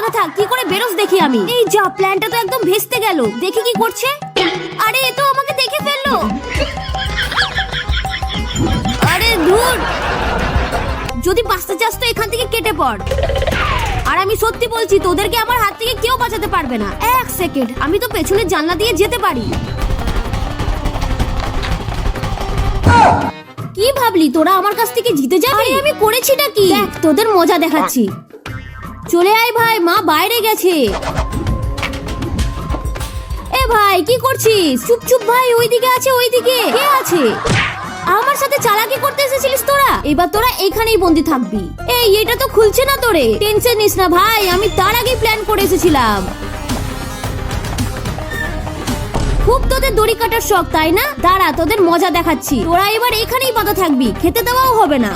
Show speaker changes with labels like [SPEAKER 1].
[SPEAKER 1] বাধা থাক, কি করে বেরোস দেখি আমি। এই যা, প্ল্যানটা তো একদম ভেস্তে গেল। দেখি কি করছে। আরে এ তো আমাকে দেখে ফেললো। আরে ধুর, যদি বাঁচতে চাস তো এখান থেকে কেটে পড়। আর আমি সত্যি বলছি, তোদেরকে আমার হাত থেকে কেউ বাঁচাতে পারবে না। এক সেকেন্ড, আমি তো পেছনের জানলা দিয়ে যেতে পারি। কি ভাবলি তোরা আমার কাছ থেকে জিতে যাবে? আমি করেছিটা কি দেখ, তোদের মজা দেখাচ্ছি। চলে আয় ভাই, মা বাইরে গেছে। এ ভাই কি করছিস? চুপ চুপ ভাই, ওইদিকে আছে, ওইদিকে কে আছে? আমার সাথে চালাকি করতে এসেছিলিস তোরা? এবার তোরা এখানেই বন্দি থাকবি। এই এটা তো খুলছে না তোরে। টেনশন নিস না ভাই, আমি তার আগেই প্ল্যান করে এসেছিলাম। খুব তোদের দড়ি কাটার শখ তাই না? দাঁড়া, তোদের মজা দেখাচ্ছি। তোরা এবার এখানেই বাঁধা থাকবি, খেতে দেওয়াও হবে না।